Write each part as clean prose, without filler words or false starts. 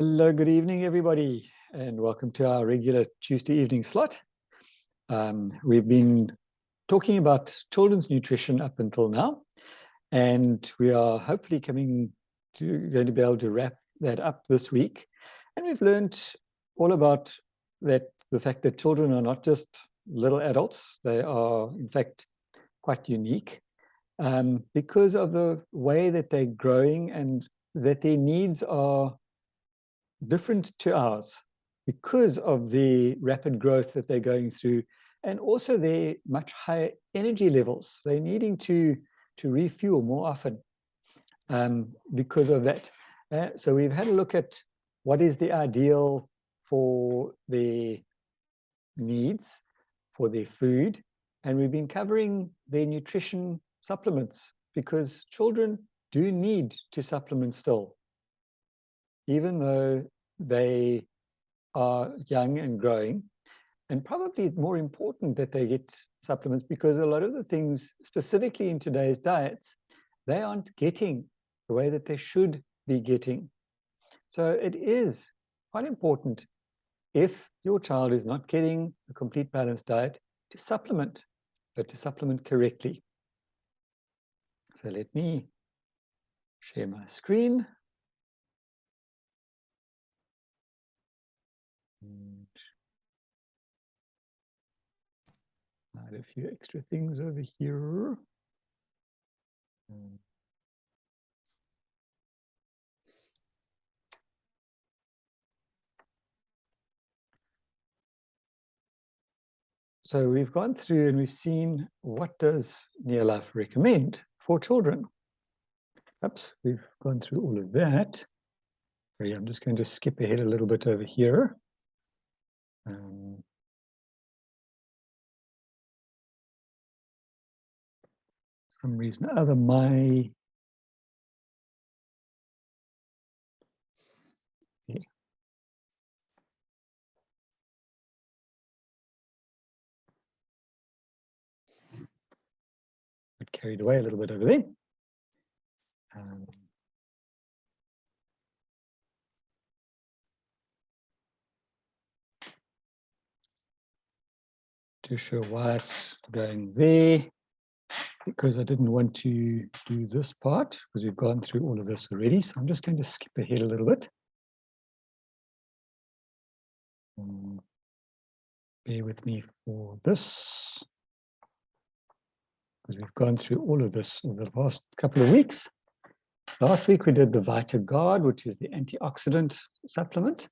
Hello, good evening, everybody, and welcome to our regular Tuesday evening slot. We've been talking about children's nutrition up until now, and we are hopefully going to be able to wrap that up this week. And we've learned all about the fact that children are not just little adults, they are, in fact, quite unique because of the way that they're growing and that their needs are different to ours because of the rapid growth that they're going through, and also their much higher energy levels. They're needing to refuel more often because of that. So we've had a look at what is the ideal for their needs, for their food, and we've been covering their nutrition supplements because children do need to supplement still, even though they are young and growing. And probably more important that they get supplements because a lot of the things, specifically in today's diets, they aren't getting the way that they should be getting. So it is quite important, if your child is not getting a complete balanced diet, to supplement, but to supplement correctly. So let me share my screen. And add a few extra things over here. So we've gone through and we've seen what does Neolife recommend for children. Oops, we've gone through all of that. Sorry, I'm just going to skip ahead a little bit over here. For some reason or other, my got carried away a little bit over there. Too sure why it's going there, because I didn't want to do this part because we've gone through all of this already. So I'm just going to skip ahead a little bit. Bear with me for this, because we've gone through all of this over the past couple of weeks. Last week we did the VitaGuard, which is the antioxidant supplement.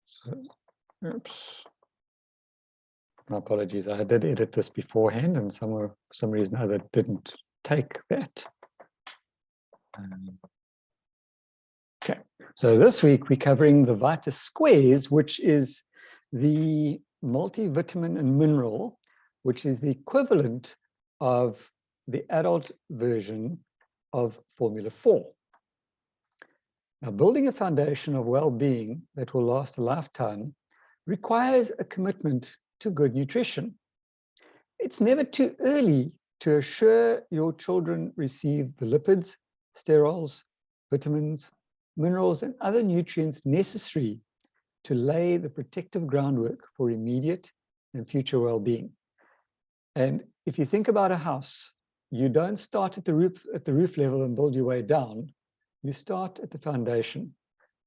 So, oops. My apologies, I did edit this beforehand and for some reason or other didn't take that. Okay, so this week we're covering the Vita Squares, which is the multivitamin and mineral, which is the equivalent of the adult version of Formula 4. Now, building a foundation of well-being that will last a lifetime requires a commitment to good nutrition. It's never too early to assure your children receive the lipids, sterols, vitamins, minerals, and other nutrients necessary to lay the protective groundwork for immediate and future well-being. And if you think about a house, you don't start at the roof level and build your way down. You start at the foundation.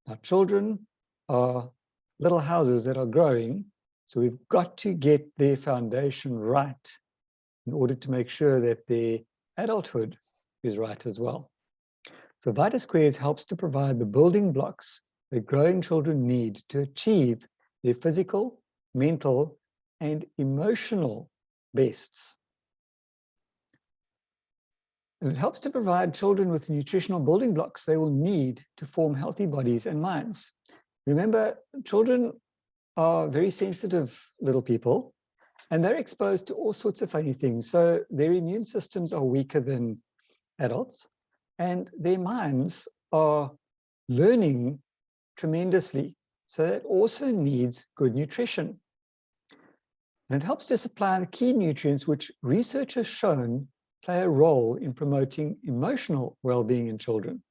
Now, children are little houses that are growing, so we've got to get their foundation right in order to make sure that their adulthood is right as well. So Vita Squares helps to provide the building blocks that growing children need to achieve their physical, mental, and emotional bests. And it helps to provide children with nutritional building blocks they will need to form healthy bodies and minds. Remember, children are very sensitive little people, and they're exposed to all sorts of funny things. So their immune systems are weaker than adults, and their minds are learning tremendously. So that also needs good nutrition. And it helps to supply the key nutrients which research has shown play a role in promoting emotional well-being in children,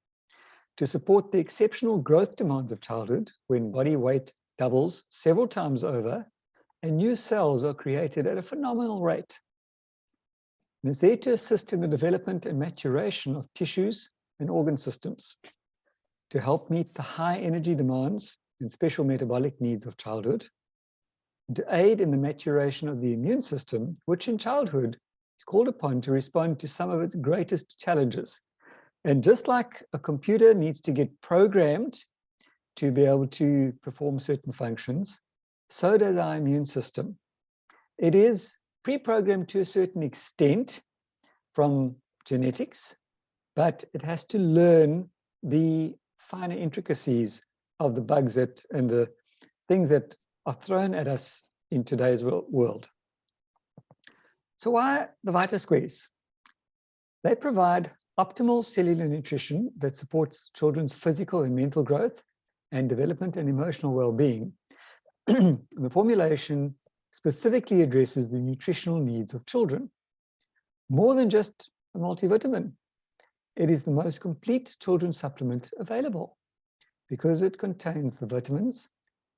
to support the exceptional growth demands of childhood when body weight doubles several times over and new cells are created at a phenomenal rate. And is there to assist in the development and maturation of tissues and organ systems, to help meet the high energy demands and special metabolic needs of childhood, and to aid in the maturation of the immune system, which in childhood is called upon to respond to some of its greatest challenges. And just like a computer needs to get programmed to be able to perform certain functions, so does our immune system. It is pre-programmed to a certain extent from genetics, but it has to learn the finer intricacies of the bugs that and the things that are thrown at us in today's world. So why the VitaSquares? They provide optimal cellular nutrition that supports children's physical and mental growth and development and emotional well-being. The formulation specifically addresses the nutritional needs of children. More than just a multivitamin, it is the most complete children's supplement available because it contains the vitamins,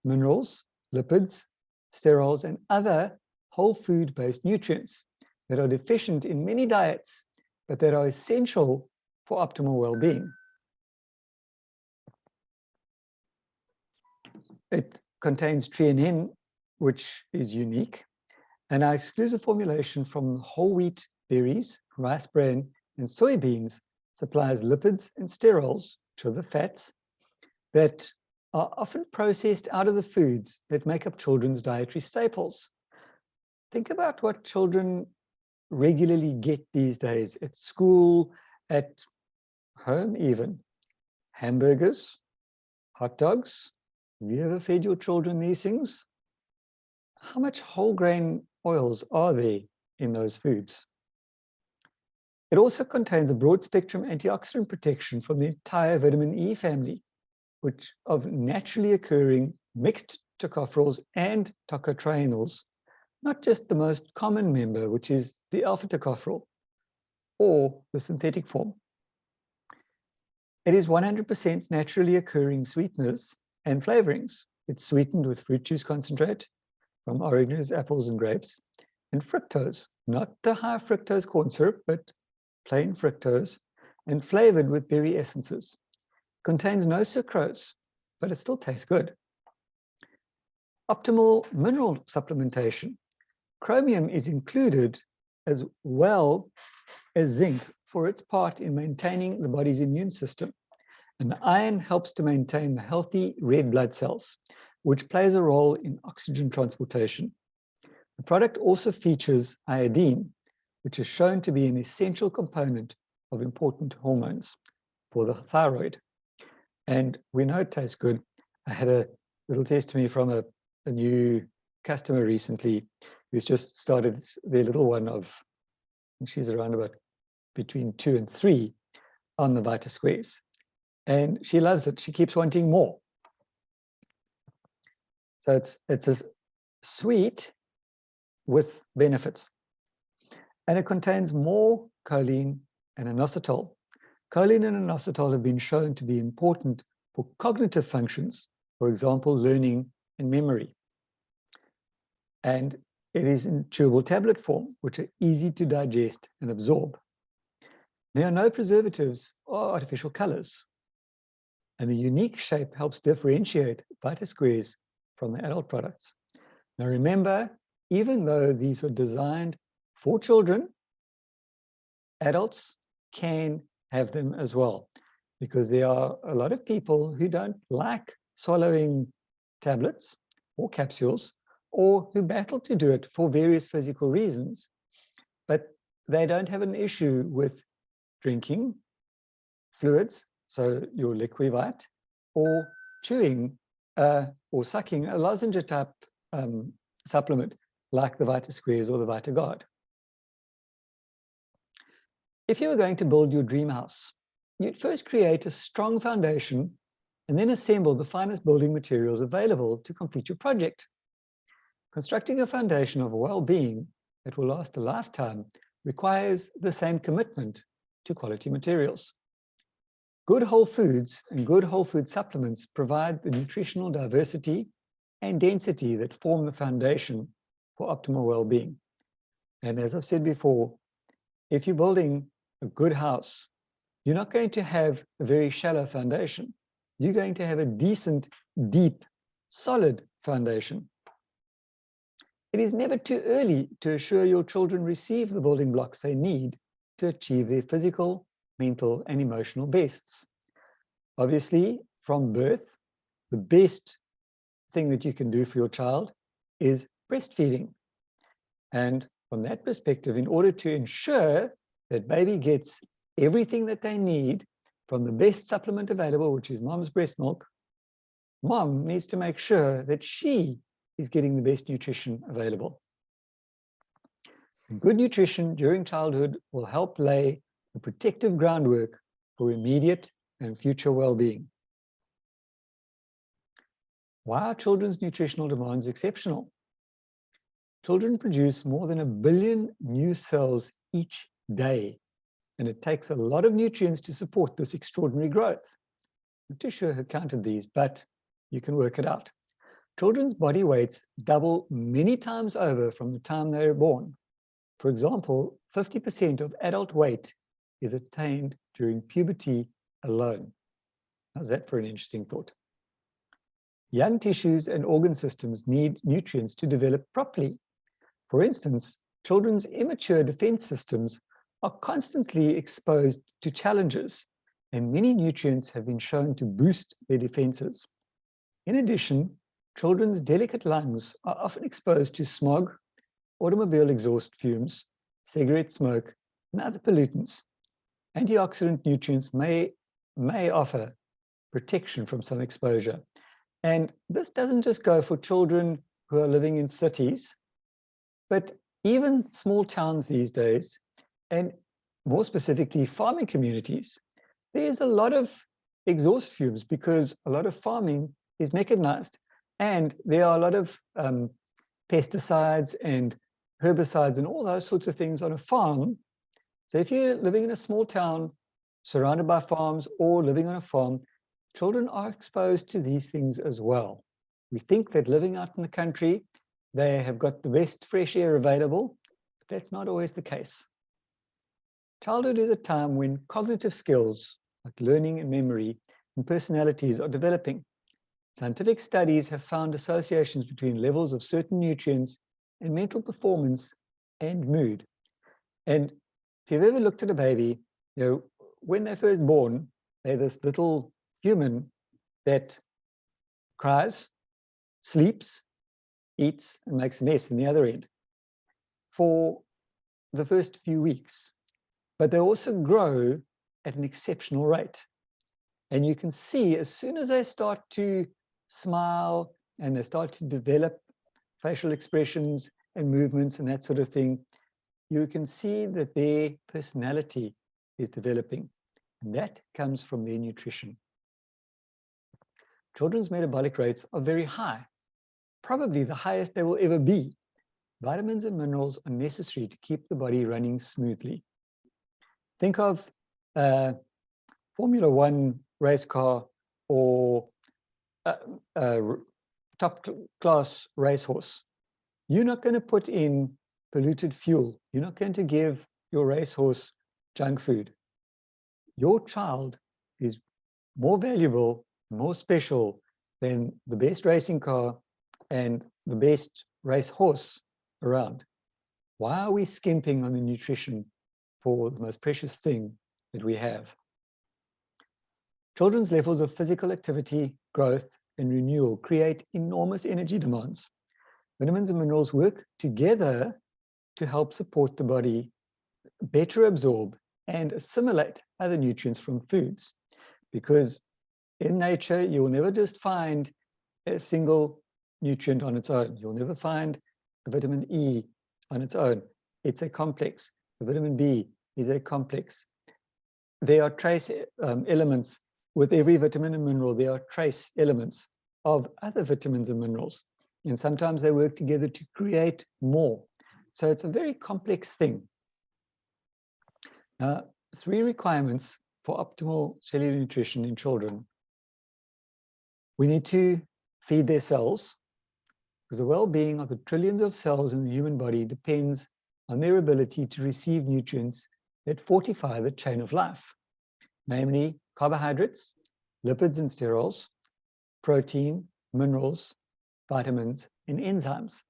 minerals, lipids, sterols, and other whole food-based nutrients that are deficient in many diets, but that are essential for optimal well-being. It contains treonine, which is unique, and our exclusive formulation from whole wheat berries, rice bran, and soybeans supplies lipids and sterols, which are the fats, that are often processed out of the foods that make up children's dietary staples. Think about what children regularly get these days at school, at home even. Hamburgers, hot dogs. Have you ever fed your children these things? How much whole grain oils are there in those foods? It also contains a broad spectrum antioxidant protection from the entire vitamin E family, which of naturally occurring mixed tocopherols and tocotrienols, not just the most common member, which is the alpha tocopherol, or the synthetic form. It is 100% naturally occurring sweeteners and flavorings. It's sweetened with fruit juice concentrate from oranges, apples, and grapes, and fructose, not the high fructose corn syrup, but plain fructose, and flavored with berry essences. Contains no sucrose, but it still tastes good. Optimal mineral supplementation. Chromium is included as well as zinc for its part in maintaining the body's immune system. And iron helps to maintain the healthy red blood cells, which plays a role in oxygen transportation. The product also features iodine, which is shown to be an essential component of important hormones for the thyroid. And we know it tastes good. I had a little testimony from a new customer recently who's just started their little one of, she's around about between 2 and 3 on the VitaSquares. And she loves it. She keeps wanting more. So it's a sweet with benefits. And it contains more choline and inositol. Choline and inositol have been shown to be important for cognitive functions, for example, learning and memory. And it is in chewable tablet form, which are easy to digest and absorb. There are no preservatives or artificial colors. And the unique shape helps differentiate VitaSquares from the adult products. Now remember, even though these are designed for children, adults can have them as well, because there are a lot of people who don't like swallowing tablets or capsules, or who battle to do it for various physical reasons, but they don't have an issue with drinking fluids, so your Liquivite, or chewing or sucking a lozenge type supplement like the VitaSquares or the VitaGuard. If you were going to build your dream house, you'd first create a strong foundation and then assemble the finest building materials available to complete your project. Constructing a foundation of well-being that will last a lifetime requires the same commitment to quality materials. Good whole foods and good whole food supplements provide the nutritional diversity and density that form the foundation for optimal well-being. And as I've said before, if you're building a good house, you're not going to have a very shallow foundation. You're going to have a decent, deep, solid foundation. It is never too early to assure your children receive the building blocks they need to achieve their physical, mental, and emotional bests. Obviously, from birth, the best thing that you can do for your child is breastfeeding. And from that perspective, in order to ensure that baby gets everything that they need from the best supplement available, which is mom's breast milk, mom needs to make sure that she is getting the best nutrition available. Good nutrition during childhood will help lay the protective groundwork for immediate and future well-being. Why are children's nutritional demands exceptional? Children produce more than 1 billion new cells each day, and it takes a lot of nutrients to support this extraordinary growth. I'm not too sure who counted these, but you can work it out. Children's body weights double many times over from the time they are born. For example, 50% of adult weight is attained during puberty alone. How's that for an interesting thought? Young tissues and organ systems need nutrients to develop properly. For instance, children's immature defense systems are constantly exposed to challenges, and many nutrients have been shown to boost their defenses. In addition, children's delicate lungs are often exposed to smog, automobile exhaust fumes, cigarette smoke, and other pollutants. Antioxidant nutrients may offer protection from some exposure. And this doesn't just go for children who are living in cities, but even small towns these days, and more specifically farming communities. There's a lot of exhaust fumes because a lot of farming is mechanized, and there are a lot of pesticides and herbicides and all those sorts of things on a farm. So if you're living in a small town surrounded by farms or living on a farm, children are exposed to these things as well. We think that living out in the country, they have got the best fresh air available, but that's not always the case. Childhood is a time when cognitive skills like learning and memory and personalities are developing. Scientific studies have found associations between levels of certain nutrients and mental performance and mood. And if you've ever looked at a baby, you know, when they're first born, they're this little human that cries, sleeps, eats, and makes a mess in the other end for the first few weeks. But they also grow at an exceptional rate. And you can see as soon as they start to smile and they start to develop facial expressions and movements and that sort of thing, you can see that their personality is developing. And that comes from their nutrition. Children's metabolic rates are very high, probably the highest they will ever be. Vitamins and minerals are necessary to keep the body running smoothly. Think of a Formula One race car or a top class racehorse. You're not going to put in polluted fuel. You're not going to give your racehorse junk food. Your child is more valuable, more special than the best racing car and the best racehorse around. Why are we skimping on the nutrition for the most precious thing that we have? Children's levels of physical activity, growth, and renewal create enormous energy demands. Vitamins and minerals work together to help support the body better absorb and assimilate other nutrients from foods. Because in nature, you'll never just find a single nutrient on its own. You'll never find a vitamin E on its own. It's a complex. The vitamin B is a complex. There are trace elements with every vitamin and mineral. There are trace elements of other vitamins and minerals. And sometimes they work together to create more. So it's a very complex thing. Now, 3 requirements for optimal cellular nutrition in children. We need to feed their cells, because the well-being of the trillions of cells in the human body depends on their ability to receive nutrients that fortify the chain of life, namely carbohydrates, lipids and sterols, protein, minerals, vitamins, and enzymes.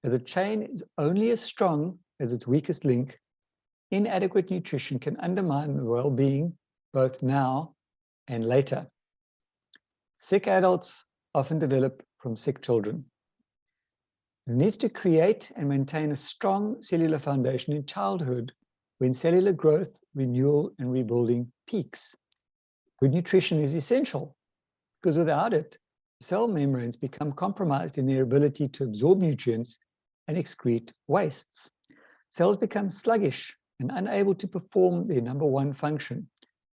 As a chain is only as strong as its weakest link, inadequate nutrition can undermine the well-being both now and later. Sick adults often develop from sick children. It needs to create and maintain a strong cellular foundation in childhood when cellular growth, renewal, and rebuilding peaks. Good nutrition is essential because without it, cell membranes become compromised in their ability to absorb nutrients and excrete wastes. Cells become sluggish and unable to perform their number one function,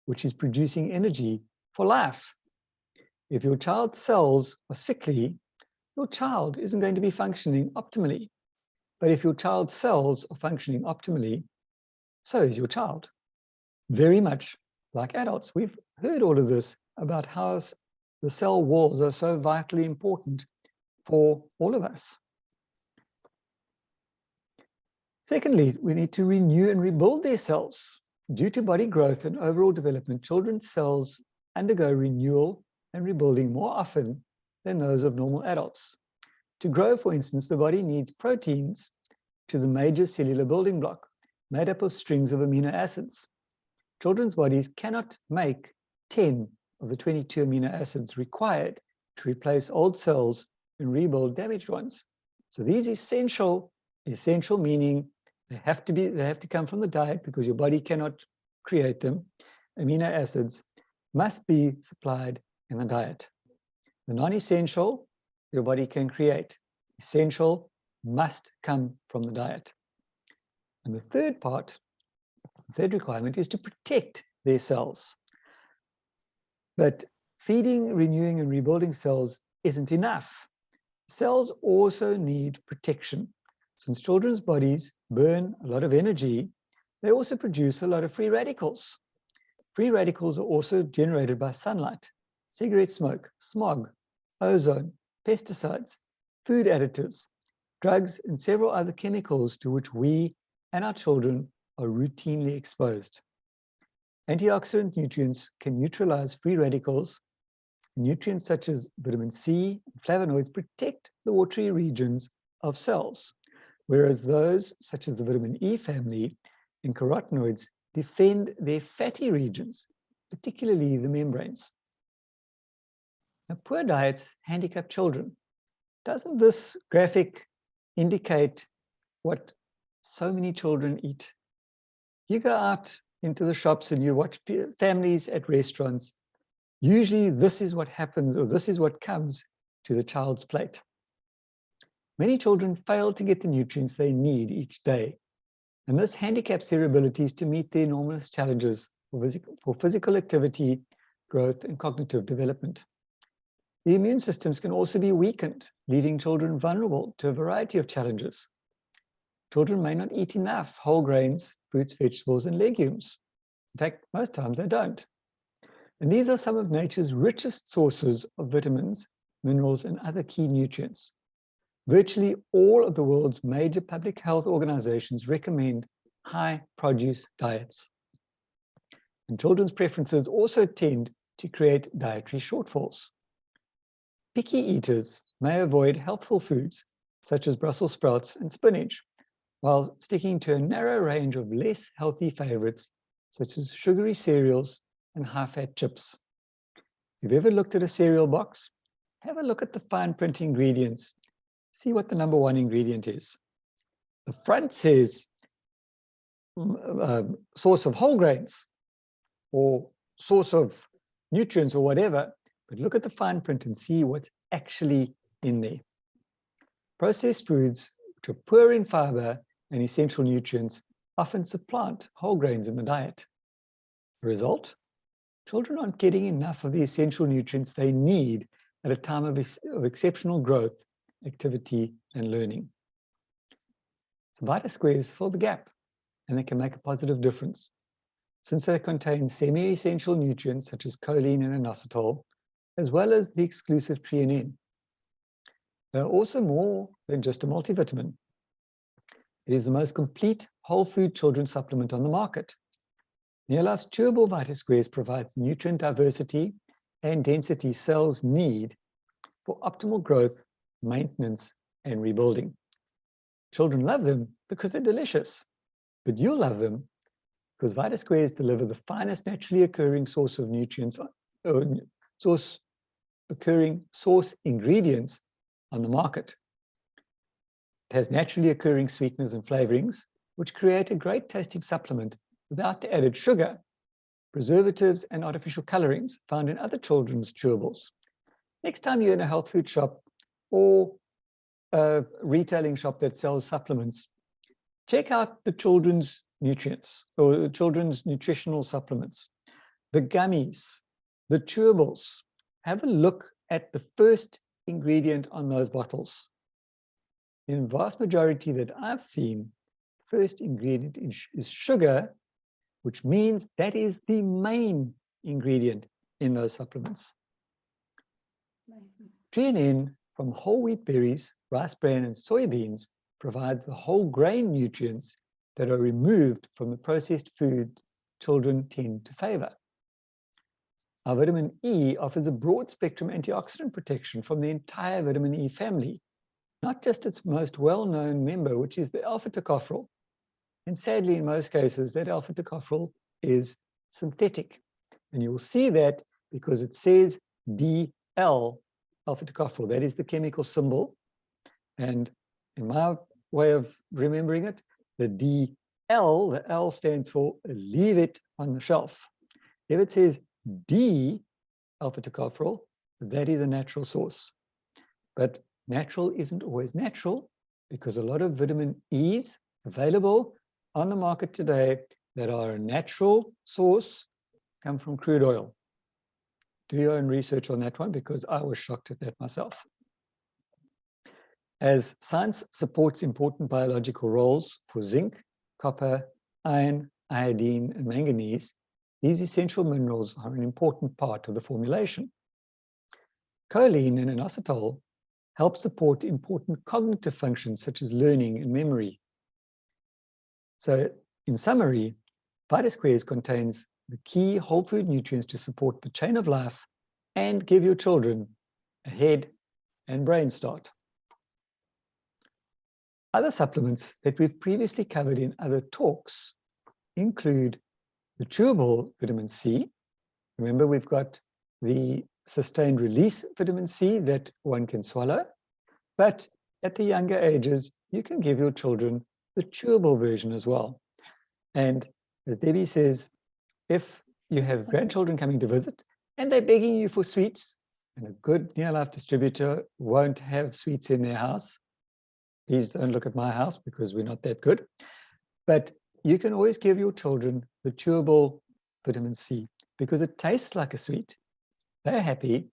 which is producing energy for life. If your child's cells are sickly, your child isn't going to be functioning optimally. But if your child's cells are functioning optimally, so is your child. Very much like adults. We've heard all of this about how the cell walls are so vitally important for all of us. Secondly, we need to renew and rebuild their cells. Due to body growth and overall development, children's cells undergo renewal and rebuilding more often than those of normal adults. To grow, for instance, the body needs proteins to the major cellular building block, made up of strings of amino acids. Children's bodies cannot make 10 of the 22 amino acids required to replace old cells and rebuild damaged ones. So these essential meaning they have to come from the diet because your body cannot create them. Amino acids must be supplied in the diet. The non-essential, your body can create. Essential must come from the diet. And the third requirement is to protect their cells. But feeding, renewing, and rebuilding cells isn't enough. Cells also need protection. Since children's bodies burn a lot of energy, they also produce a lot of free radicals. Free radicals are also generated by sunlight, cigarette smoke, smog, ozone, pesticides, food additives, drugs, and several other chemicals to which we and our children are routinely exposed. Antioxidant nutrients can neutralize free radicals. Nutrients such as vitamin C and flavonoids protect the watery regions of cells, whereas those such as the vitamin E family and carotenoids defend their fatty regions, particularly the membranes. Now, poor diets handicap children. Doesn't this graphic indicate what so many children eat? You go out into the shops and you watch families at restaurants. Usually this is what happens, or this is what comes to the child's plate. Many children fail to get the nutrients they need each day, and this handicaps their abilities to meet their enormous challenges for physical activity, growth, and cognitive development. The immune systems can also be weakened, leaving children vulnerable to a variety of challenges. Children may not eat enough whole grains, fruits, vegetables, and legumes. In fact, most times they don't. And these are some of nature's richest sources of vitamins, minerals, and other key nutrients. Virtually all of the world's major public health organizations recommend high produce diets. And children's preferences also tend to create dietary shortfalls. Picky eaters may avoid healthful foods such as Brussels sprouts and spinach, while sticking to a narrow range of less healthy favorites such as sugary cereals and high-fat chips. If you've ever looked at a cereal box, have a look at the fine print ingredients. See what the number one ingredient is. The front says source of whole grains or source of nutrients or whatever, but look at the fine print and see what's actually in there. Processed foods, which are poor in fiber and essential nutrients, often supplant whole grains in the diet. The result? Children aren't getting enough of the essential nutrients they need at a time of exceptional growth, activity, and learning. So VitaSquares fill the gap, and they can make a positive difference. since they contain semi-essential nutrients such as choline and inositol, as well as the exclusive treonine. They're also more than just a multivitamin. It is the most complete whole food children's supplement on the market. Neolife's chewable VitaSquares provides nutrient diversity and density cells need for optimal growth, maintenance, and rebuilding. Children love them because they're delicious, but you'll love them because VitaSquares deliver the finest naturally occurring source of nutrients, source ingredients on the market. It has naturally occurring sweeteners and flavorings, which create a great tasting supplement without the added sugar, preservatives, and artificial colorings found in other children's chewables. Next time you're in a health food shop or a retailing shop that sells supplements, check out the children's nutrients or children's nutritional supplements, the gummies, the chewables. Have a look at the first ingredient on those bottles. In the vast majority that I've seen, first ingredient is sugar, which means that is the main ingredient in those supplements. Treonine from whole wheat berries, rice bran, and soybeans provides the whole grain nutrients that are removed from the processed food children tend to favor. Our vitamin E offers a broad spectrum antioxidant protection from the entire vitamin E family, not just its most well-known member, which is the alpha-tocopherol. And sadly, in most cases, that alpha-tocopherol is synthetic. And you will see that because it says DL, alpha-tocopherol. That is the chemical symbol. And in my way of remembering it, the DL, the L stands for leave it on the shelf. If it says D, alpha-tocopherol, that is a natural source. But natural isn't always natural because a lot of vitamin E's available on the market today that are a natural source come from crude oil. Do your own research on that one because I was shocked at that myself. As science supports important biological roles for zinc, copper, iron, iodine, and manganese, these essential minerals are an important part of the formulation. Choline and inositol help support important cognitive functions such as learning and memory. So, in summary, VitaSquares contains the key whole food nutrients to support the chain of life and give your children a head and brain start. Other supplements that we've previously covered in other talks include the chewable vitamin C. Remember, we've got the sustained release vitamin C that one can swallow, but at the younger ages, you can give your children the chewable version as well. And as Debbie says, if you have grandchildren coming to visit and they're begging you for sweets, and a good Neolife distributor won't have sweets in their house, please don't look at my house because we're not that good, but you can always give your children the chewable vitamin C because it tastes like a sweet. They're happy,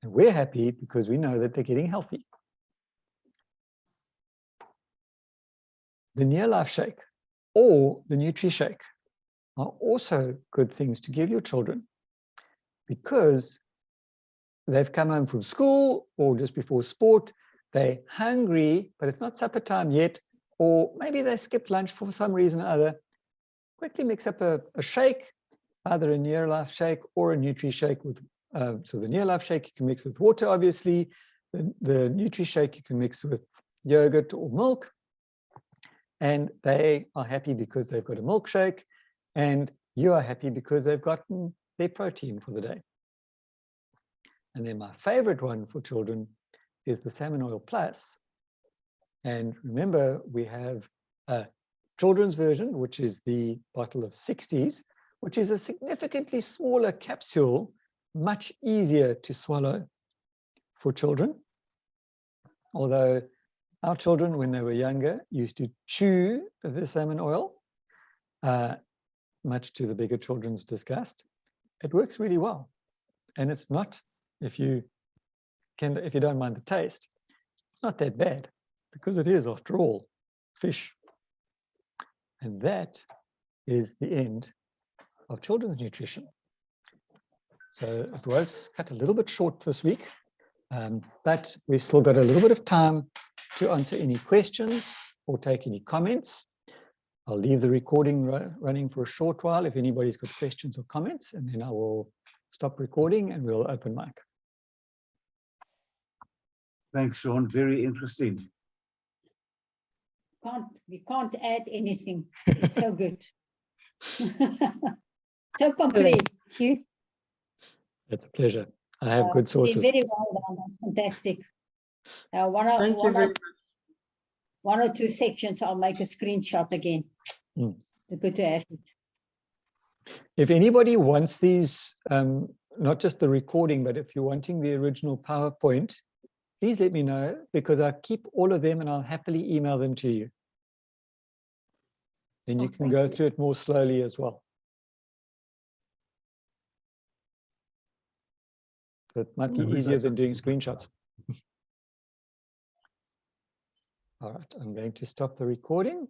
and we're happy because we know that they're getting healthy. The Neolife Shake or the NutriShake are also good things to give your children because they've come home from school or just before sport, they're hungry, but it's not supper time yet, or maybe they skipped lunch for some reason or other. Quickly mix up a shake, either a Neolife Shake or a NutriShake with, so the Neolife Shake you can mix with water, obviously. The NutriShake you can mix with yogurt or milk. And they are happy because they've got a milkshake, and you are happy because they've gotten their protein for the day. And then my favorite one for children is the Salmon Oil Plus. And remember, we have a children's version, which is the bottle of 60s, which is a significantly smaller capsule, much easier to swallow for children. Although our children, when they were younger, used to chew the salmon oil, much to the bigger children's disgust. It works really well. And it's not, if you don't mind the taste, it's not that bad because it is, after all, fish. And that is the end of children's nutrition. So it was cut a little bit short this week, but we've still got a little bit of time to answer any questions or take any comments. I'll leave the recording running for a short while if anybody's got questions or comments, and then I will stop recording and we'll open mic. Thanks, Sean. Very interesting. We can't add anything. It's so good. So complete, Hugh. It's a pleasure. I have good sources. Very well done. Fantastic. Thank you very much. One or two sections, I'll make a screenshot again. It's good to have it. If anybody wants these, not just the recording, but if you're wanting the original PowerPoint, please let me know, because I keep all of them and I'll happily email them to you. Then you can go through it more slowly as well. So it might be easier than doing screenshots. All right, I'm going to stop the recording.